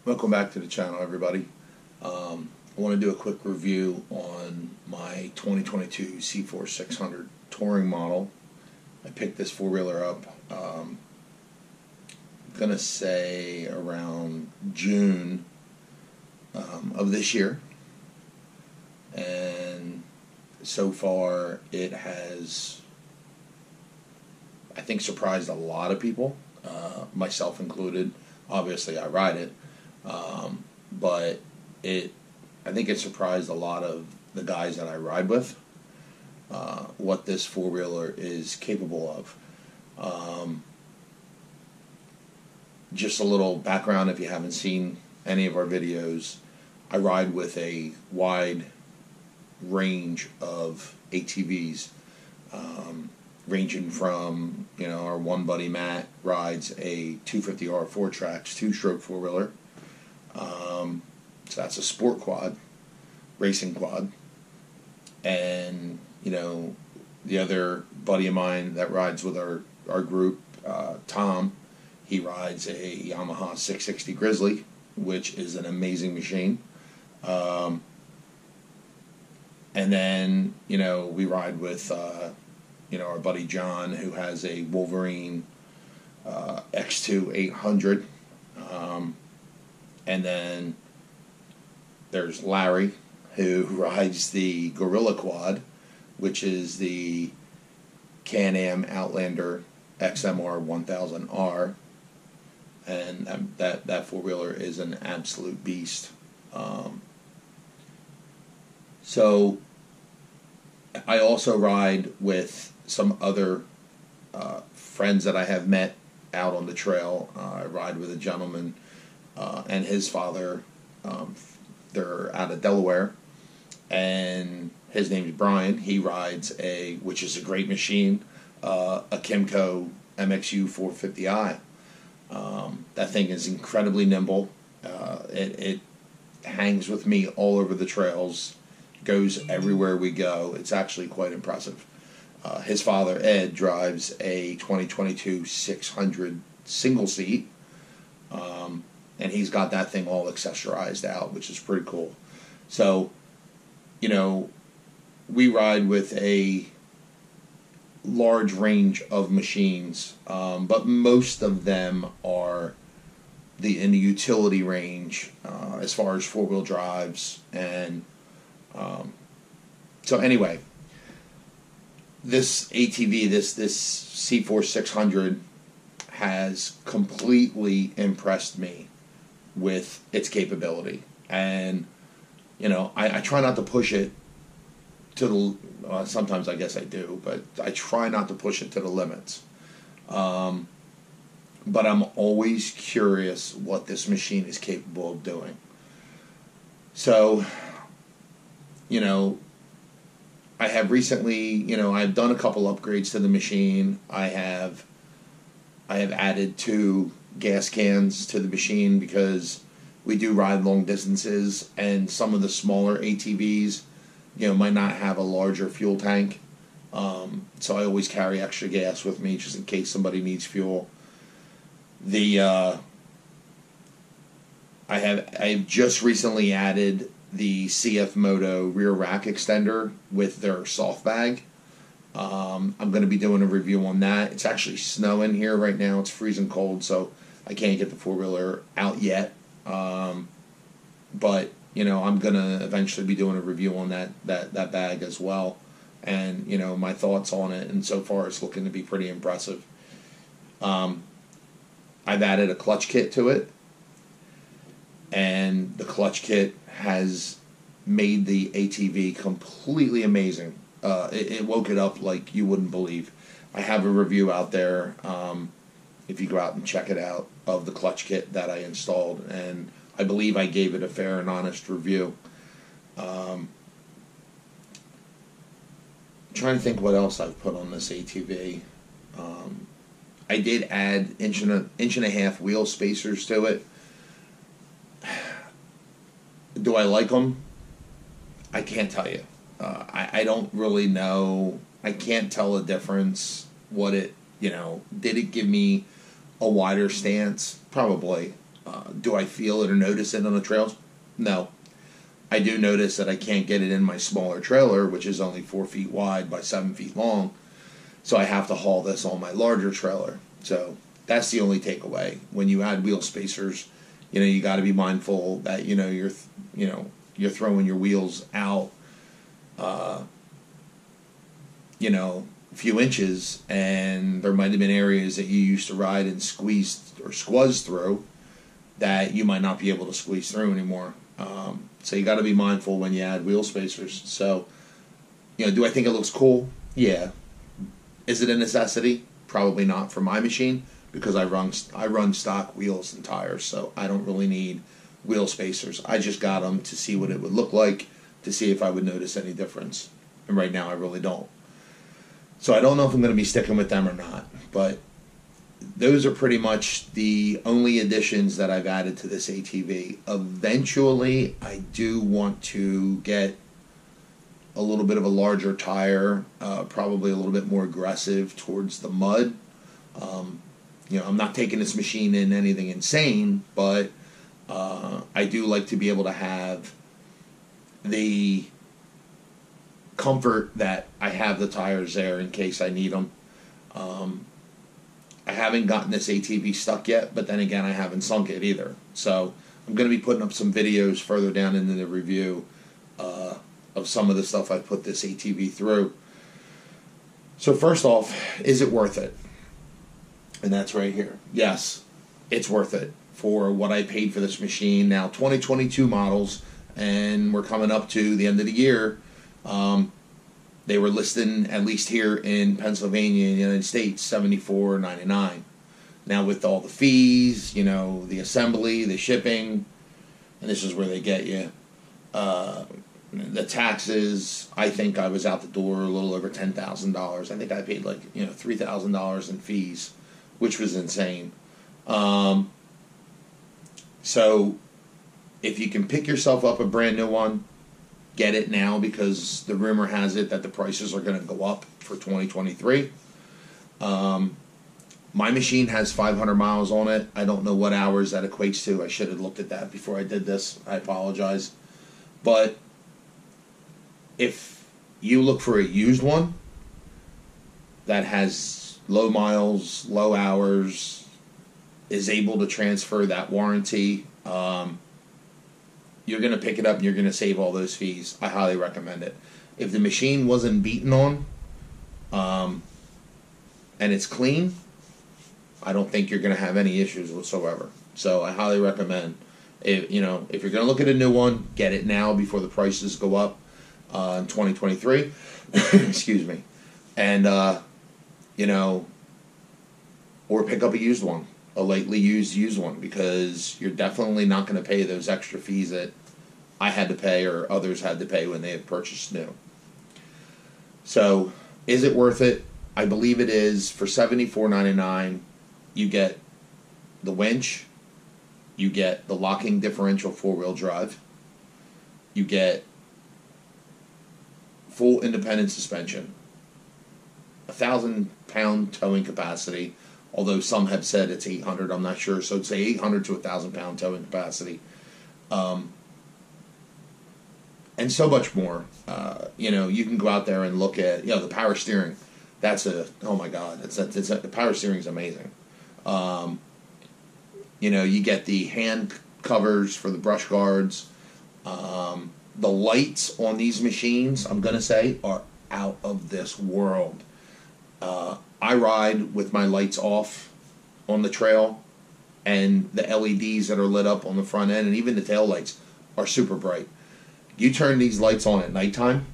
Welcome back to the channel, everybody. I want to do a quick review on my 2022 CForce 600 touring model. I picked this four-wheeler up, I'm going to say around June of this year. And so far it has, I think, surprised a lot of people, myself included. Obviously I ride it. But I think it surprised a lot of the guys that I ride with, what this four-wheeler is capable of. Just a little background if you haven't seen any of our videos. I ride with a wide range of ATVs, ranging from, our one buddy Matt rides a 250R 4-Trax 2-stroke four-wheeler. So that's a sport quad, racing quad. And, the other buddy of mine that rides with our group, Tom, he rides a Yamaha 660 Grizzly, which is an amazing machine. And then, we ride with, our buddy John, who has a Wolverine X2 800. And then there's Larry, who rides the Gorilla Quad, which is the Can-Am Outlander XMR 1000R, and that four-wheeler is an absolute beast. So I also ride with some other friends that I have met out on the trail. I ride with a gentleman and his father. They're out of Delaware, and his name is Brian. He rides which is a great machine, a Kymco MXU 450i. That thing is incredibly nimble. It hangs with me all over the trails, goes everywhere we go. It's actually quite impressive. His father, Ed, drives a 2022 600 single seat, and he's got that thing all accessorized out, which is pretty cool. So, we ride with a large range of machines, but most of them are in the utility range as far as four-wheel drives. And so anyway, this ATV, this CForce 600, has completely impressed me with its capability. And I try not to push it to the sometimes I guess I do, but I try not to push it to the limits. But I'm always curious what this machine is capable of doing. So, I have recently, I've done a couple upgrades to the machine. I have added 2 gas cans to the machine because we do ride long distances, and some of the smaller ATVs, might not have a larger fuel tank. So I always carry extra gas with me just in case somebody needs fuel. I've just recently added the CFMoto rear rack extender with their soft bag. I'm going to be doing a review on that. It's actually snowing here right now. It's freezing cold, so I can't get the four-wheeler out yet. But I'm going to eventually be doing a review on that bag as well, and my thoughts on it. And so far, it's looking to be pretty impressive. I've added a clutch kit to it, and the clutch kit has made the ATV completely amazing. It woke it up like you wouldn't believe. I have a review out there, if you go out and check it out, of the clutch kit that I installed, and I believe I gave it a fair and honest review. I'm trying to think what else I've put on this ATV. I did add inch and a half wheel spacers to it. Do I like them? I can't tell you. I don't really know. I can't tell a difference. Did it give me a wider stance? Probably. Do I feel it or notice it on the trails? No. I do notice that I can't get it in my smaller trailer, which is only 4 feet wide by 7 feet long. So I have to haul this on my larger trailer. So that's the only takeaway. When you add wheel spacers, you got to be mindful that you're throwing your wheels out, a few inches, and there might have been areas that you used to ride and squeeze or squuzz through that you might not be able to squeeze through anymore. So you got to be mindful when you add wheel spacers. So, do I think it looks cool? Yeah. Is it a necessity? Probably not for my machine, because I run stock wheels and tires, so I don't really need wheel spacers. I just got them to see what it would look like, to see if I would notice any difference. And right now I really don't. So I don't know if I'm going to be sticking with them or not, but those are pretty much the only additions that I've added to this ATV. Eventually, I do want to get a little bit of a larger tire, probably a little bit more aggressive towards the mud. I'm not taking this machine in anything insane, but I do like to be able to have the comfort that I have the tires there in case I need them. I haven't gotten this ATV stuck yet, but then again, I haven't sunk it either. So I'm going to be putting up some videos further down into the review of some of the stuff I put this ATV through. So first off, is it worth it? And that's right here. Yes, it's worth it for what I paid for this machine. Now, 2022 models, and we're coming up to the end of the year. They were listed, at least here in Pennsylvania, in the United States, $74.99. Now, with all the fees, the assembly, the shipping, and this is where they get you, the taxes, I think I was out the door a little over $10,000. I think I paid $3,000 in fees, which was insane. So, if you can pick yourself up a brand new one, get it now, because the rumor has it that the prices are going to go up for 2023. My machine has 500 miles on it. I don't know what hours that equates to. I should have looked at that before I did this. I apologize. But if you look for a used one that has low miles, low hours, is able to transfer that warranty, you're going to pick it up and you're going to save all those fees. I highly recommend it. If the machine wasn't beaten on, and it's clean, I don't think you're going to have any issues whatsoever. So I highly recommend, if you're going to look at a new one, get it now before the prices go up in 2023. Excuse me. And, or pick up a used one. A lately used one, because you're definitely not going to pay those extra fees that I had to pay or others had to pay when they had purchased new. So, is it worth it? I believe it is. For $74.99, you get the winch, you get the locking differential 4-wheel drive, you get full independent suspension, 1,000-pound towing capacity. Although some have said it's 800, I'm not sure. So it's 800 to 1,000-pound towing capacity. And so much more. You can go out there and look at, the power steering. Oh my God, the power steering is amazing. You get the hand covers for the brush guards. The lights on these machines, I'm going to say, are out of this world. I ride with my lights off on the trail, and the LEDs that are lit up on the front end and even the tail lights are super bright. You turn these lights on at nighttime.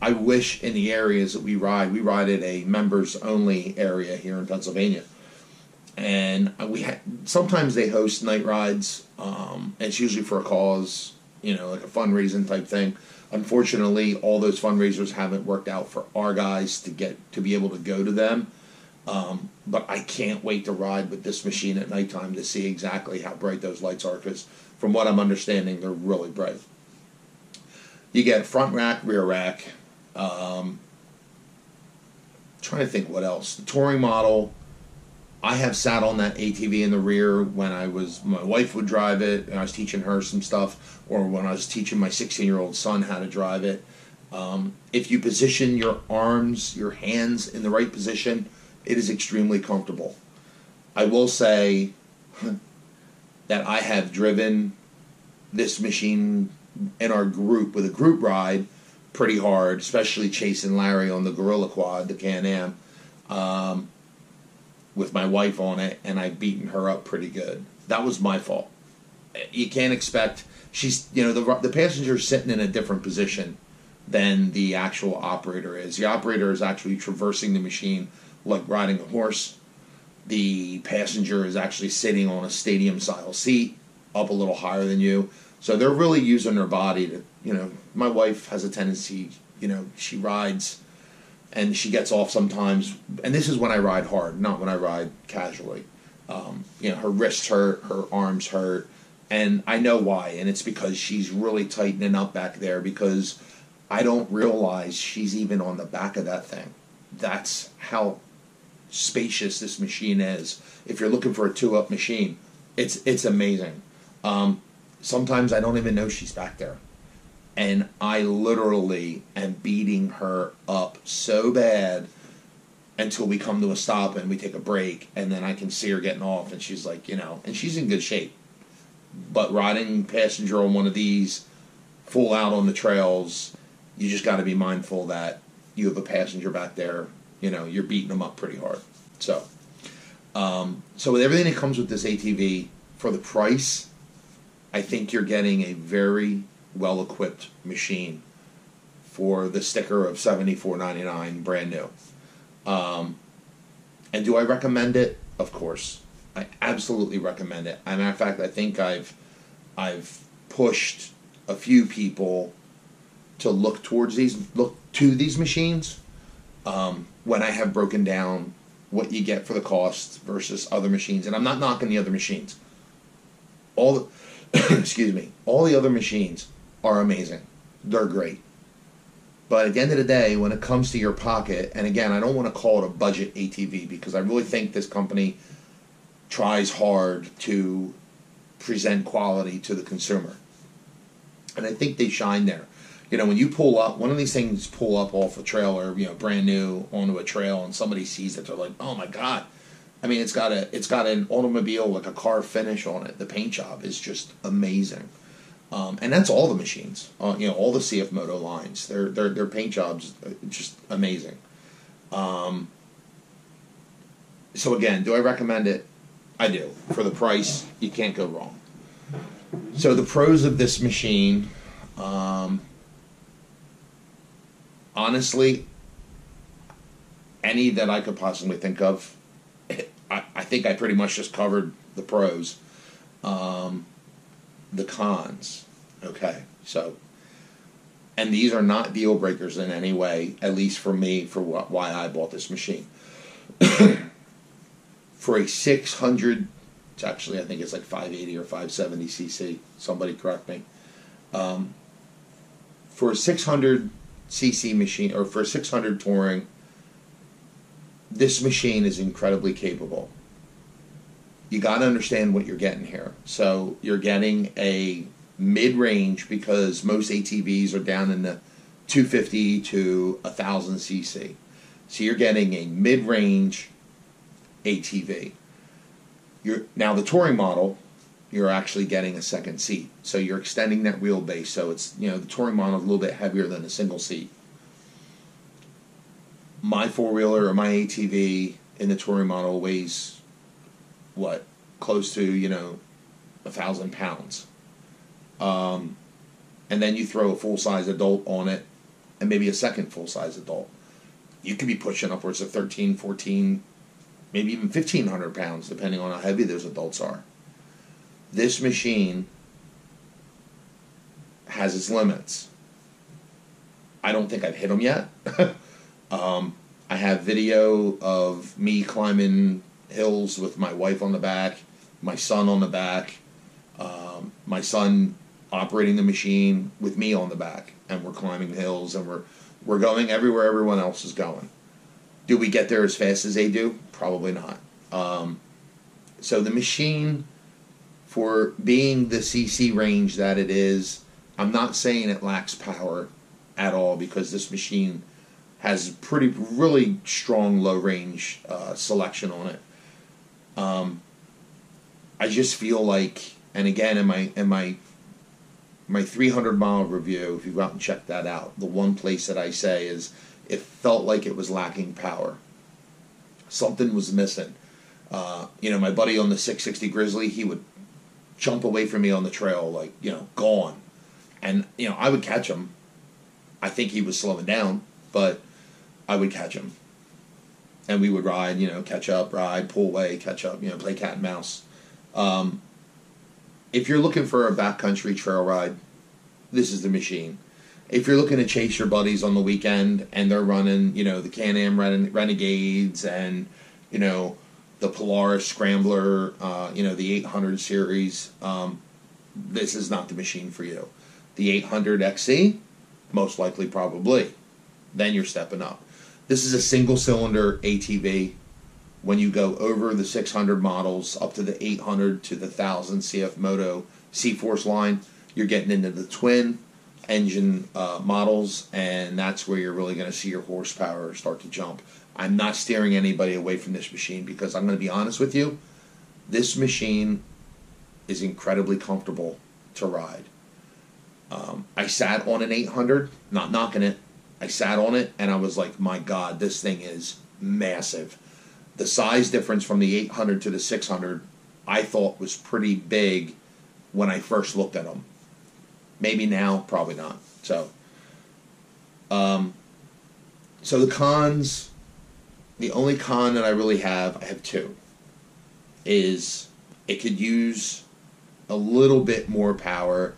I wish in the areas that we ride at a members only area here in Pennsylvania, and sometimes they host night rides. It's usually for a cause, like a fundraising type thing. Unfortunately, all those fundraisers haven't worked out for our guys to be able to go to them. But I can't wait to ride with this machine at nighttime to see exactly how bright those lights are, because from what I'm understanding, they're really bright. You get front rack, rear rack. Trying to think what else. The touring model, I have sat on that ATV in the rear when my wife would drive it, and I was teaching her some stuff, or when I was teaching my 16-year-old son how to drive it. If you position your arms, your hands in the right position, it is extremely comfortable. I will say that I have driven this machine in our group with a group ride pretty hard, especially chasing Larry on the Gorilla Quad, the Can-Am, with my wife on it, and I've beaten her up pretty good. That was my fault. You can't expect, the passenger's sitting in a different position than the actual operator is. The operator is actually traversing the machine like riding a horse. The passenger is actually sitting on a stadium-style seat up a little higher than you. So they're really using their body to, my wife has a tendency, she rides and she gets off sometimes. And this is when I ride hard, not when I ride casually. Her wrists hurt, her arms hurt, and I know why. And it's because she's really tightening up back there, because I don't realize she's even on the back of that thing. That's how spacious this machine is. If you're looking for a two-up machine, it's amazing. Sometimes I don't even know she's back there, and I literally am beating her up so bad until we come to a stop and we take a break, and then I can see her getting off, and she's like, and she's in good shape. But riding passenger on one of these full out on the trails, you just got to be mindful that you have a passenger back there. You're beating them up pretty hard. So with everything that comes with this ATV, for the price, I think you're getting a very well-equipped machine for the sticker of $74.99 brand new. And do I recommend it? Of course. I absolutely recommend it. As a matter of fact, I think I've pushed a few people to look to these machines when I have broken down what you get for the cost versus other machines. And I'm not knocking the other machines. All the other machines are amazing. They're great. But at the end of the day, when it comes to your pocket, and again, I don't want to call it a budget ATV, because I really think this company tries hard to present quality to the consumer. And I think they shine there. When you pull up, one of these things pull up off a trailer, brand new onto a trail, and somebody sees it, they're like, oh my God. I mean, it's got an automobile, like a car finish on it. The paint job is just amazing. And that's all the machines, all the CFMoto lines. Their paint jobs just amazing. So again, do I recommend it? I do. For the price, you can't go wrong. So the pros of this machine, honestly, any that I could possibly think of, I think I pretty much just covered the pros. The cons, okay, so, and these are not deal breakers in any way, at least for me, for why I bought this machine. For a 600, it's actually, I think it's like 580 or 570 cc, somebody correct me, for a 600 cc machine, or for a 600 touring, this machine is incredibly capable. You got to understand what you're getting here. So you're getting a mid-range, because most ATVs are down in the 250 to 1,000 cc. So you're getting a mid-range ATV. Now the touring model, you're actually getting a second seat. So you're extending that wheelbase. So it's, the touring model is a little bit heavier than a single seat. My four-wheeler or my ATV in the touring model weighs, close to 1,000 pounds, and then you throw a full-size adult on it, and maybe a second full-size adult, you could be pushing upwards of 13, 14, maybe even 1,500 pounds, depending on how heavy those adults are. This machine has its limits. I don't think I've hit them yet. I have video of me climbing hills with my wife on the back, my son on the back, my son operating the machine with me on the back, and we're climbing hills, and we're going everywhere everyone else is going. Do we get there as fast as they do? Probably not. So the machine, for being the CC range that it is, I'm not saying it lacks power at all, because this machine has really strong low range selection on it. I just feel like, and again, in my 300-mile review, if you go out and check that out, the one place that I say is it felt like it was lacking power. Something was missing. My buddy on the 660 Grizzly, he would jump away from me on the trail, like, gone. And, I would catch him. I think he was slowing down, but I would catch him. And we would ride, catch up, ride, pull away, catch up, play cat and mouse. If you're looking for a backcountry trail ride, this is the machine. If you're looking to chase your buddies on the weekend and they're running, the Can-Am Renegades and, the Polaris Scrambler, the 800 series, this is not the machine for you. The 800 XC, most likely, probably. Then you're stepping up. This is a single-cylinder ATV. When you go over the 600 models, up to the 800 to the 1000 CFMoto CForce line, you're getting into the twin engine models, and that's where you're really going to see your horsepower start to jump. I'm not steering anybody away from this machine, because I'm going to be honest with you, this machine is incredibly comfortable to ride. I sat on an 800, not knocking it. I sat on it and I was like, my God, this thing is massive. The size difference from the 800 to the 600 I thought was pretty big when I first looked at them. Maybe now, probably not. So the cons, the only con that I really have, I have two, is it could use a little bit more power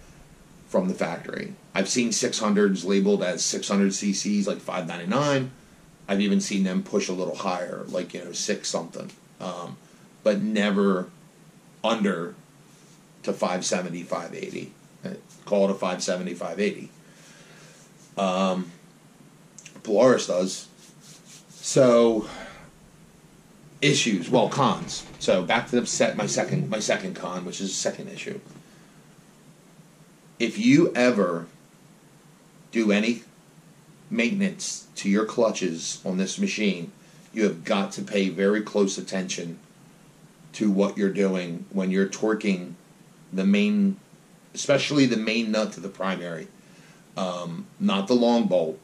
from the factory. I've seen 600s labeled as 600 cc's, like 599. I've even seen them push a little higher, like 6 something, but never under to 570, 580. Call it a 570, 580. Polaris does. So issues, well, cons. So back to my second con, which is the second issue. If you ever do any maintenance to your clutches on this machine, you have got to pay very close attention to what you're doing when you're torquing the main, especially the main nut to the primary, not the long bolt.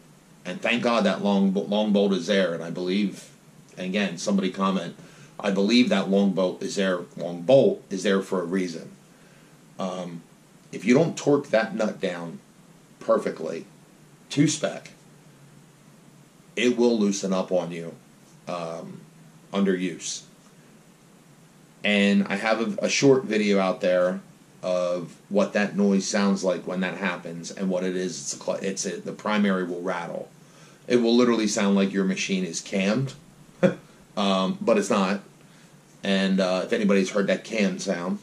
And thank God that long bolt is there. And I believe, again, somebody comment, I believe that long bolt is there for a reason. If you don't torque that nut down perfectly to spec, it will loosen up on you under use. And I have a short video out there of what that noise sounds like when that happens, and what it is. The primary will rattle. It will literally sound like your machine is cammed, but it's not. And if anybody's heard that cam sound,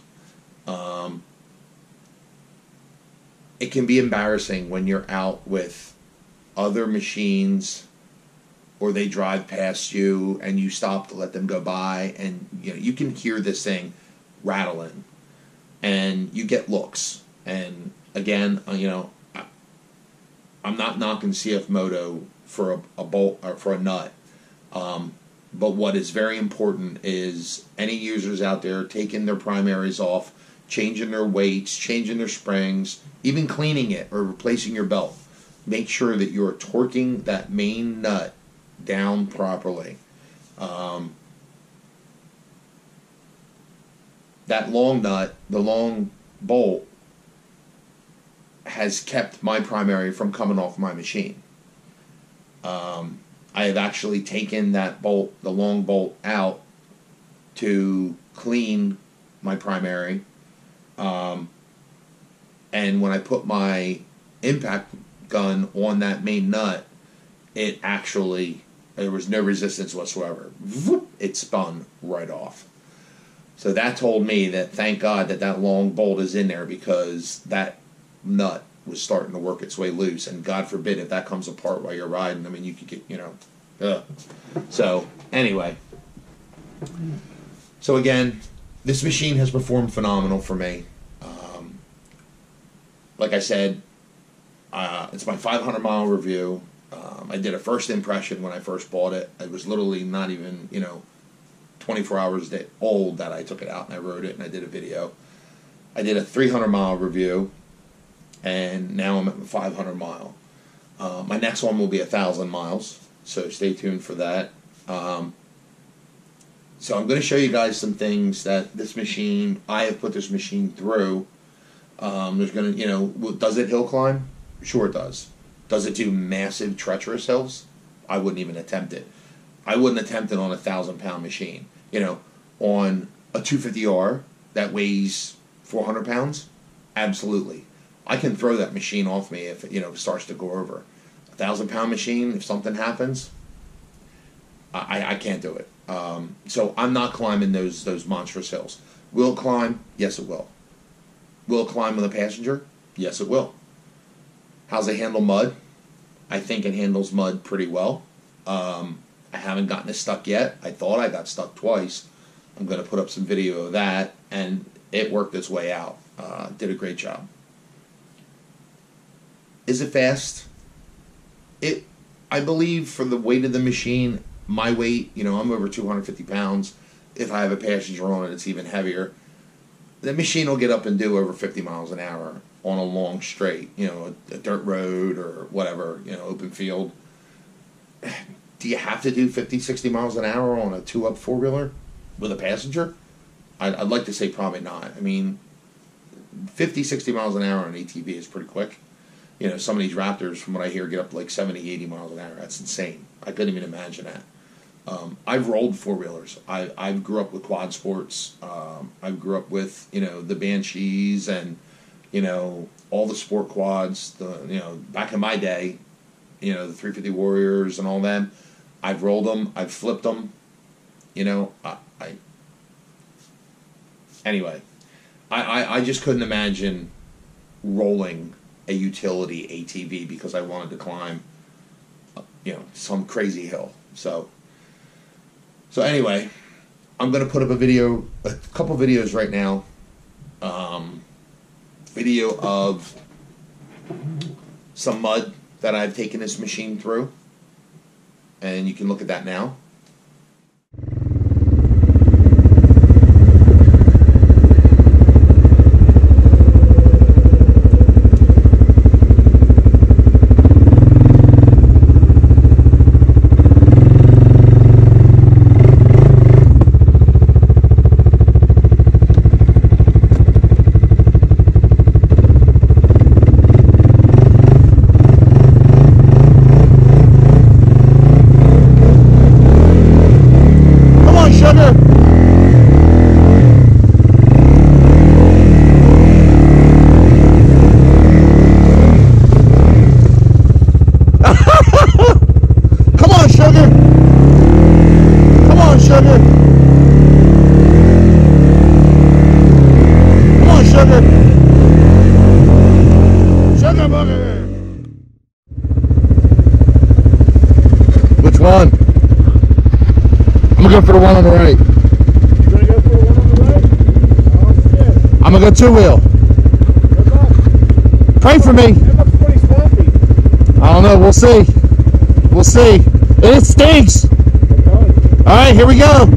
it can be embarrassing when you're out with other machines, or they drive past you and you stop to let them go by, and you can hear this thing rattling, and you get looks. And again, I'm not knocking CFMoto for a bolt or for a nut, but what is very important is any users out there taking their primaries off, changing their weights, changing their springs, even cleaning it or replacing your belt. Make sure that you're torquing that main nut down properly. That long nut, the long bolt, has kept my primary from coming off my machine. I have actually taken that bolt, the long bolt, out to clean my primary. And when I put my impact gun on that main nut, there was no resistance whatsoever. It spun right off. So that told me that thank God that long bolt is in there, because that nut was starting to work its way loose, and God forbid if that comes apart while you're riding. I mean, you could get, So anyway, So again, this machine has performed phenomenal for me. Like I said, it's my 500-mile review. I did a first impression when I first bought it. It was literally not even, 24 hours old that I took it out and I rode it and I did a video. I did a 300-mile review, and now I'm at the 500-mile. My next one will be 1,000 miles, so stay tuned for that. So I'm going to show you guys some things that this machine, I have put this machine through. There's going to, does it hill climb? Sure it does. Does it do massive treacherous hills? I wouldn't even attempt it. I wouldn't attempt it on a 1,000-pound machine. On a 250R that weighs 400 pounds, absolutely. I can throw that machine off me if it starts to go over. A 1,000-pound machine, if something happens, I can't do it. So I'm not climbing those monstrous hills. Will it climb? Yes, it will. Will it climb with a passenger? Yes, it will. How's it handle mud? I think it handles mud pretty well. I haven't gotten it stuck yet. I thought I got stuck twice. I'm going to put up some video of that, and it worked its way out. Did a great job. Is it fast? I believe for the weight of the machine, my weight, I'm over 250 pounds. If I have a passenger on it, it's even heavier. The machine will get up and do over 50 miles an hour on a long straight, a dirt road or whatever, open field. Do you have to do 50, 60 miles an hour on a 2-up four-wheeler with a passenger? I'd like to say probably not. I mean, 50, 60 miles an hour on an ATV is pretty quick. Some of these Raptors, from what I hear, get up to like 70, 80 miles an hour. That's insane. I couldn't even imagine that. I've rolled four-wheelers. I grew up with quad sports. I grew up with, the Banshees and, all the sport quads. Back in my day, the 350 Warriors and all them. I've rolled them. I've flipped them. Anyway, I just couldn't imagine rolling a utility ATV because I wanted to climb, some crazy hill. So anyway, I'm going to put up a couple videos right now. Video of some mud that I've taken this machine through. And you can look at that now. Which one? I'm gonna go for the one on the right. You gonna go for the one on the right? Oh, shit. I'm gonna go two-wheel. Good luck. Pray for me. That looks pretty swampy. I don't know. We'll see. We'll see. It stinks. All right, here we go.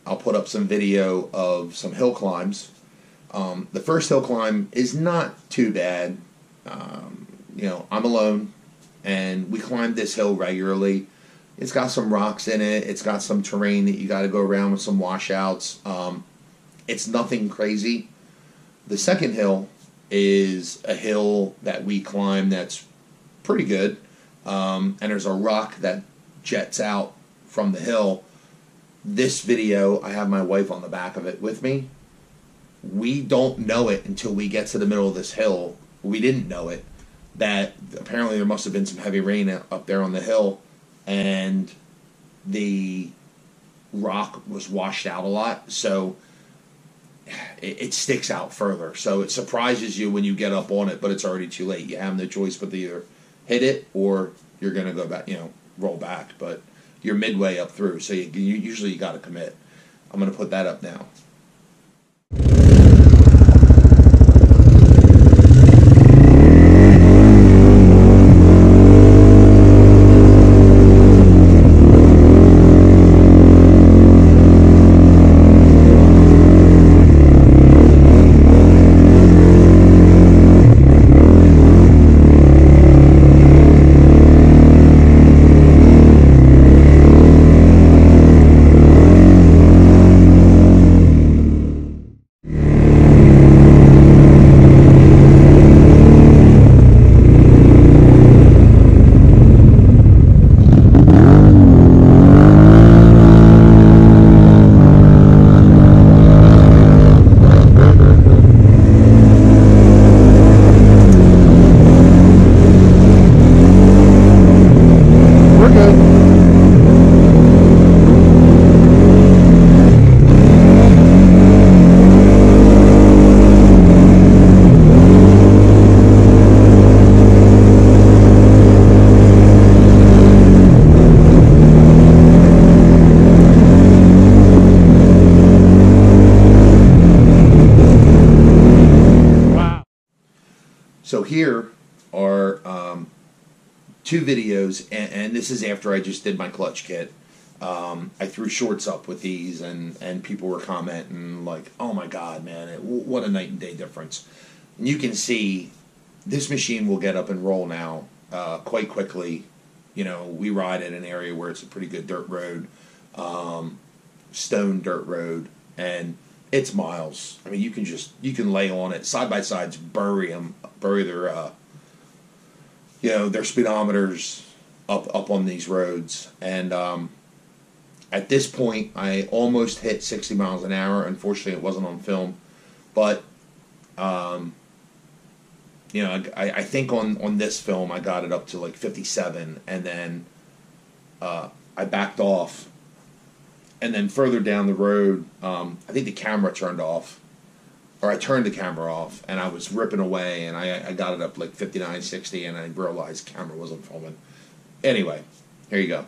I'll put up some video of some hill climbs. The first hill climb is not too bad. I'm alone, and we climb this hill regularly. It's got some rocks in it. It's got some terrain that you got to go around with some washouts. It's nothing crazy. The second hill is a hill that we climb that's pretty good, and there's a rock that jets out from the hill. This video, I have my wife on the back of it with me. We don't know it until we get to the middle of this hill. We didn't know it, that apparently there must have been some heavy rain up there on the hill, and the rock was washed out a lot, so it sticks out further. So it surprises you when you get up on it, but it's already too late. You have no choice but to either hit it or you're going to go back, roll back. But you're midway up through, so usually you got to commit. I'm going to put that up now. So here are two videos, and this is after I just did my clutch kit. I threw shorts up with these, and people were commenting like, "Oh my God, man, what a night and day difference!" And you can see this machine will get up and roll now quite quickly. We ride in an area where it's a pretty good dirt road, stone dirt road, and it's miles. I mean, you can lay on it. Side by sides, bury their their speedometers up on these roads. And at this point, I almost hit 60 miles an hour. Unfortunately, it wasn't on film, but I think on this film I got it up to like 57, and then I backed off. And then further down the road, I think the camera turned off, or I turned the camera off, and I was ripping away, and I got it up like 59, 60, and I realized the camera wasn't filming. Anyway, here you go.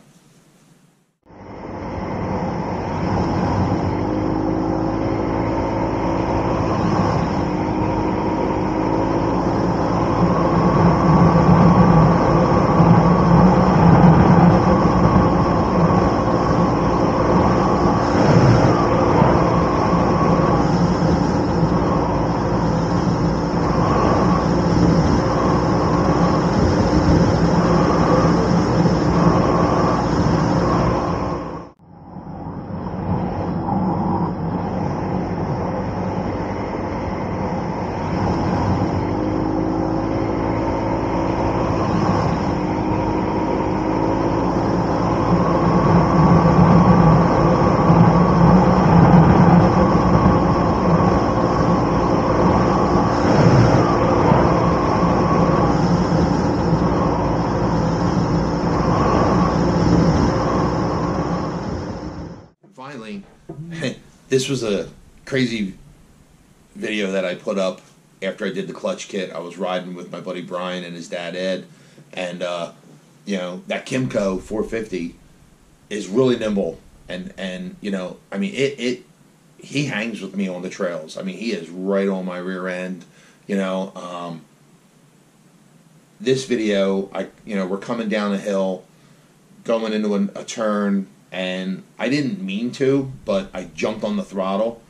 Finally, this was a crazy video that I put up after I did the clutch kit. I was riding with my buddy Brian and his dad Ed, and that Kimco 450 is really nimble, and I mean he hangs with me on the trails. I mean, he is right on my rear end. This video, we're coming down a hill, going into a turn, and I didn't mean to, but I jumped on the throttle,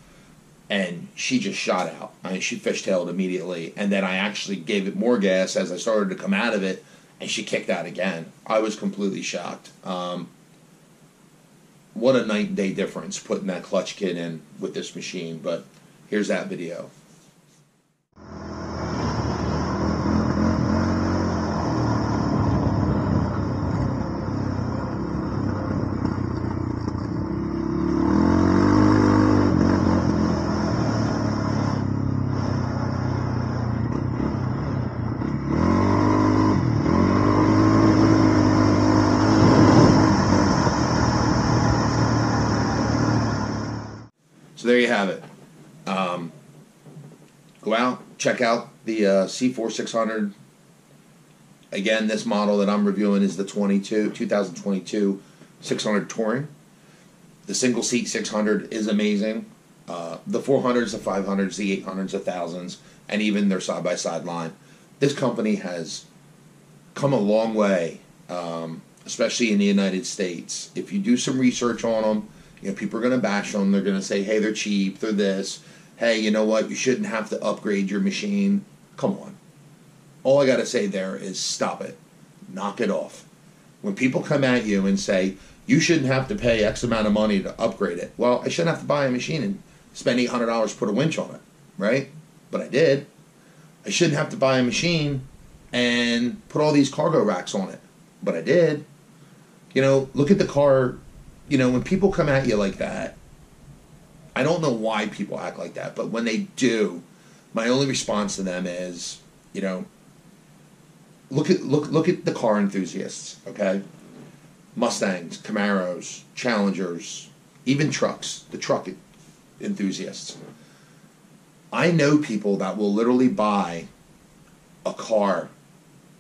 and she just shot out. I mean, she fishtailed immediately, and then I actually gave it more gas as I started to come out of it, and she kicked out again. I was completely shocked. What a night and day difference putting that clutch kit in with this machine, but here's that video. So there you have it. Go out, check out the CForce 600. Again, this model that I'm reviewing is the 2022 600 Touring. The single seat 600 is amazing. The 400s, the 500s, the 800s, the 1000s, and even their side-by-side line. This company has come a long way, especially in the United States. If you do some research on them, you know, people are going to bash them. They're going to say, hey, they're cheap, they're this. Hey, you know what? You shouldn't have to upgrade your machine. Come on. All I got to say there is stop it. Knock it off. When people come at you and say, you shouldn't have to pay X amount of money to upgrade it. Well, I shouldn't have to buy a machine and spend $800 to put a winch on it, right? But I did. I shouldn't have to buy a machine and put all these cargo racks on it. But I did. You know, look at the car. You know, when people come at you like that, I don't know why people act like that, but when they do, my only response to them is, you know, look at the car enthusiasts, okay? Mustangs, Camaros, Challengers, even trucks, the truck enthusiasts. I know people that will literally buy a car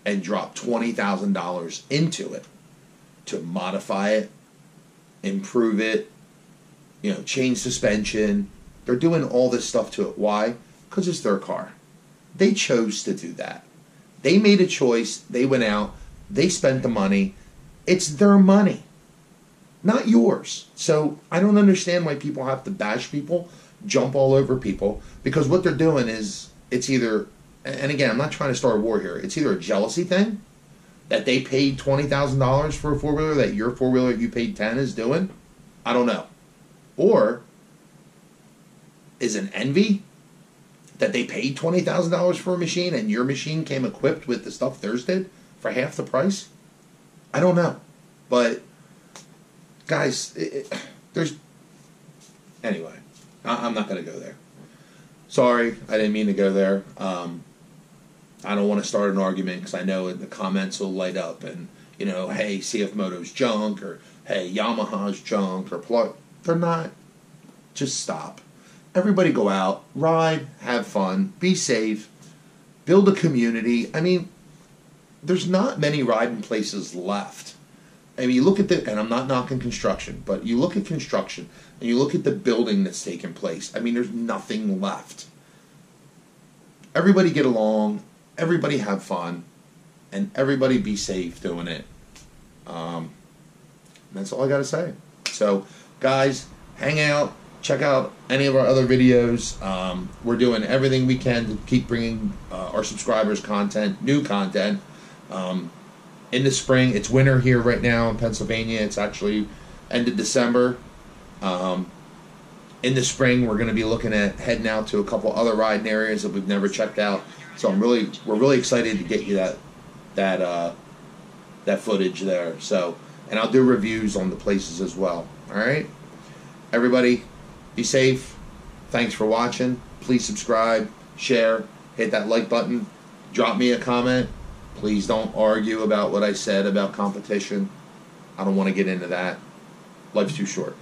and drop $20,000 into it to modify it, improve it, you know, change suspension. They're doing all this stuff to it. Why? Because it's their car. They chose to do that. They made a choice. They went out. They spent the money. It's their money, not yours. So I don't understand why people have to bash people, jump all over people, because what they're doing is, it's either, and again, I'm not trying to start a war here, it's either a jealousy thing, that they paid $20,000 for a four-wheeler that your four-wheeler you paid $10 is doing. I don't know. Or is an envy that they paid $20,000 for a machine and your machine came equipped with the stuff theirs did for half the price? I don't know. But, guys, there's... Anyway, I'm not going to go there. Sorry, I didn't mean to go there. I don't want to start an argument because I know the comments will light up and, you know, hey, CFMoto's junk, or hey, Yamaha's junk, or they're not. Just stop. Everybody go out, ride, have fun, be safe, build a community. I mean, there's not many riding places left. I mean, you look at and I'm not knocking construction, but you look at construction and you look at the building that's taking place. I mean, there's nothing left. Everybody get along, everybody have fun, and everybody be safe doing it. That's all I got to say. So, guys, hang out, check out any of our other videos. We're doing everything we can to keep bringing our subscribers content, new content. In the spring, it's winter here right now in Pennsylvania. It's actually end of December. In the spring, we're going to be looking at heading out to a couple other riding areas that we've never checked out. So we're really excited to get you that footage there. So, and I'll do reviews on the places as well. All right, everybody, be safe. Thanks for watching. Please subscribe, share, hit that like button, drop me a comment. Please don't argue about what I said about competition. I don't want to get into that. Life's too short.